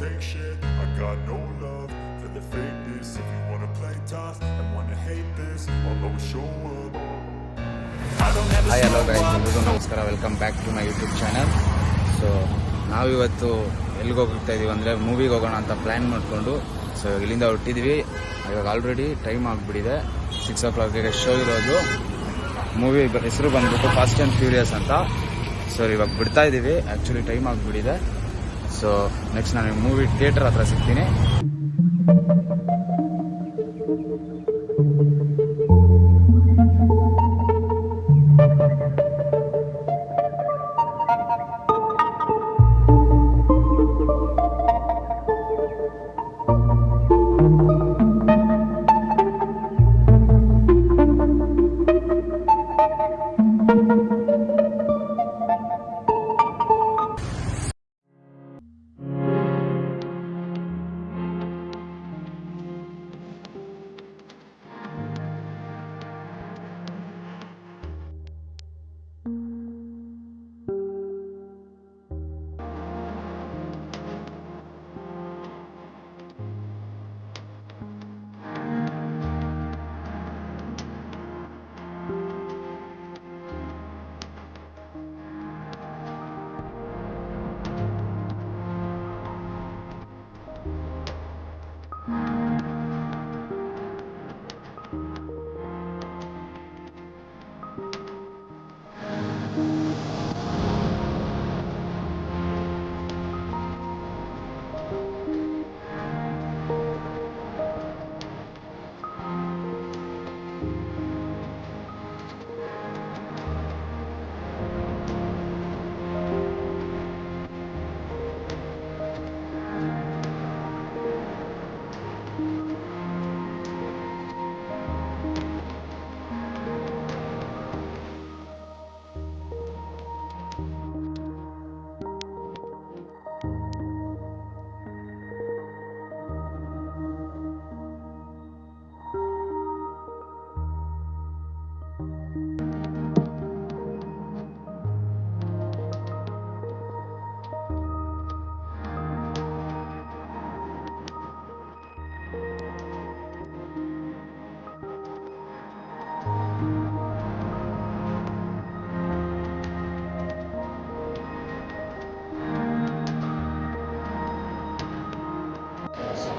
take shit. I got no love for the fakeness. If you wanna play tough and wanna hate this, I'll always show up. Hi hello guys, ಎಲ್ರಿಗೂ ನಮಸ್ಕಾರ. Welcome back to my YouTube channel. So ನಾವಿವತ್ತು ಎಲ್ಲಿಗೆ ಹೋಗ್ತಾ ಇದ್ದೀವಿ ಅಂದರೆ ಮೂವಿಗೆ ಹೋಗೋಣ ಅಂತ plan ಮಾಡಿಕೊಂಡು ಸೊ ಇಲ್ಲಿಂದ ಹೊರಟಿದ್ವಿ. ಇವಾಗ ಆಲ್ರೆಡಿ ಟೈಮ್ ಆಗಿಬಿಟ್ಟಿದೆ, 6 o'clock ಶೋ ಇರೋದು. ಮೂವಿ ಹೆಸರು ಬಂದ್ಬಿಟ್ಟು ಫಾಸ್ಟ್ ಆ್ಯಂಡ್ ಫ್ಯೂರಿಯಸ್ ಅಂತ. ಸೊ ಇವಾಗ ಬಿಡ್ತಾ ಇದ್ದೀವಿ, ಆ್ಯಕ್ಚುಲಿ ಟೈಮ್ ಆಗಿಬಿಟ್ಟಿದೆ. ಸೊ ನೆಕ್ಸ್ಟ್ ನಾನು ಮೂವಿ ಥಿಯೇಟರ್ ಹತ್ರ ಸಿಗ್ತೀನಿ.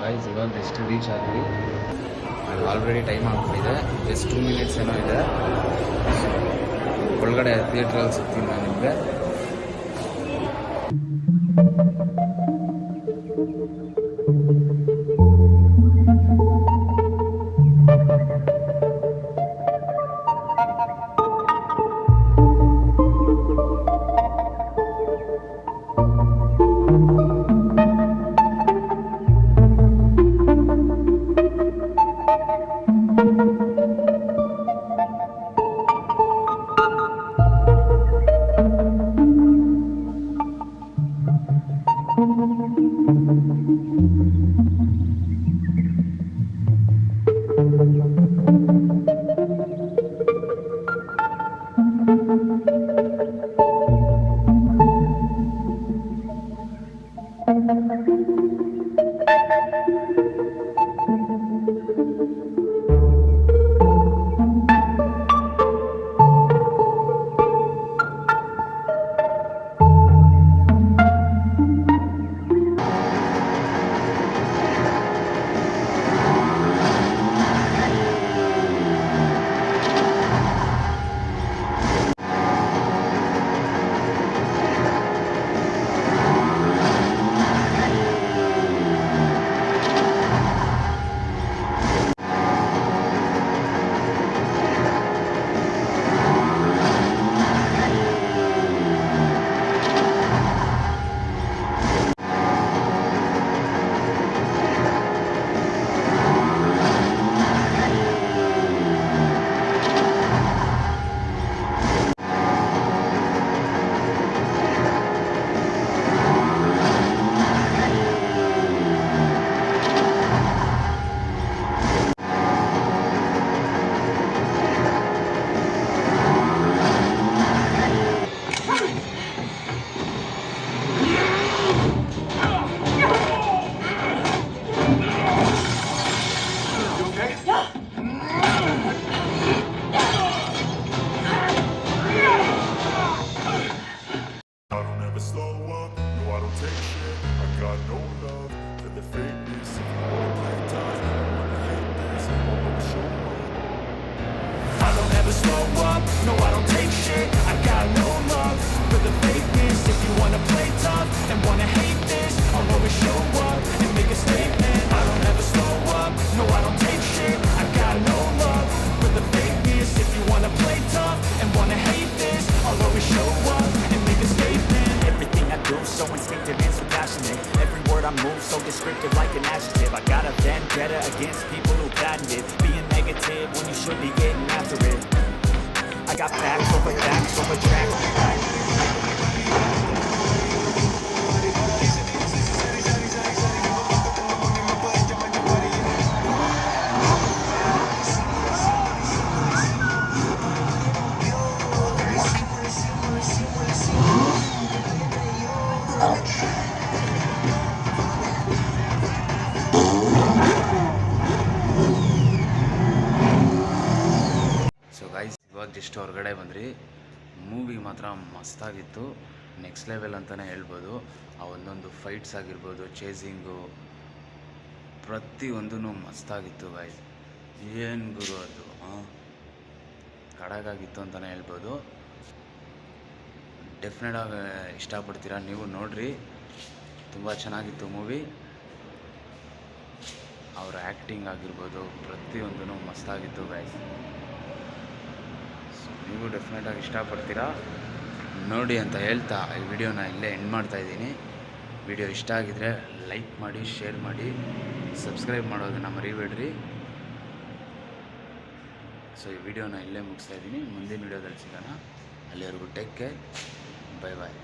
ಗೈಸ್ ಇವಾಗ ಜಸ್ಟ್ ರೀಚ್ ಆದ್ವಿ. ಆಲ್ರೆಡಿ ಟೈಮ್ ಆಗ್ಬಿಟ್ಟಿದೆ, ಜಸ್ಟ್ 2 minutes ಏನೋ ಇದೆ. ಒಳಗಡೆ ಥಿಯೇಟ್ರಲ್ಲಿ ಸಿಗ್ತೀನಿ ನಾನು ನಿಮಗೆ. got no love for the fakeness. If you wanna play tough and wanna hate this, I'll always show up. I don't ever slow up, no I don't take shit. I got no love for the fakeness. If you wanna play tough and wanna hate this, I'll always show up and make a statement. I don't ever slow up, no I don't take shit. I got no love for the fakeness. If you wanna play tough and wanna hate this, I'll always show up and make a statement. Everything I do so instinctive and so passionate. Every word I move so descriptive like an adjective. I got a vendetta against people who patented being negative when you should be getting after it. I got facts over tracks. So guys, ಇವಾಗ just ಹೊರಗಡೆ ಬಂದ್ರಿ. Movie ಮಾತ್ರ ಮಸ್ತಾಗಿತ್ತು, next level ಅಂತಲೇ ಹೇಳ್ಬೋದು. ಆ ಒಂದೊಂದು fights ಆಗಿರ್ಬೋದು, chasing, ಪ್ರತಿಯೊಂದೂ ಮಸ್ತಾಗಿತ್ತು ಗೈಸ್. ಏನು ಗುರು ಅದು, ಕಡಗಾಗಿತ್ತು ಅಂತಲೇ ಹೇಳ್ಬೋದು. ಡೆಫಿನೆಟಾಗಿ ಇಷ್ಟಪಡ್ತೀರಾ, ನೀವು ನೋಡ್ರಿ. ತುಂಬ ಚೆನ್ನಾಗಿತ್ತು ಮೂವಿ. ಅವರ ಆ್ಯಕ್ಟಿಂಗ್ ಆಗಿರ್ಬೋದು, ಪ್ರತಿಯೊಂದೂ ಮಸ್ತಾಗಿತ್ತು ಗೈಸ್. ನೀವು ಡೆಫಿನೆಟಾಗಿ ಇಷ್ಟಪಡ್ತೀರಾ, ನೋಡಿ ಅಂತ ಹೇಳ್ತಾ ಈ ವಿಡಿಯೋನ ಇಲ್ಲೇ ಎಂಡ್ ಮಾಡ್ತಾಯಿದ್ದೀನಿ. ವಿಡಿಯೋ ಇಷ್ಟ ಆಗಿದರೆ ಲೈಕ್ ಮಾಡಿ, ಶೇರ್ ಮಾಡಿ, ಸಬ್ಸ್ಕ್ರೈಬ್ ಮಾಡೋದನ್ನು ಮರಿಬೇಡ್ರಿ. ಸೊ ಈ ವಿಡಿಯೋನ ಇಲ್ಲೇ ಮುಗಿಸ್ತಾಯಿದ್ದೀನಿ. ಮುಂದಿನ ವಿಡಿಯೋದಲ್ಲಿ ಸಿಗೋಣ. ಅಲ್ಲಿವರೆಗೂ ಟೇಕ್ ಕೇರ್, ಬೈ ಬಾಯ್.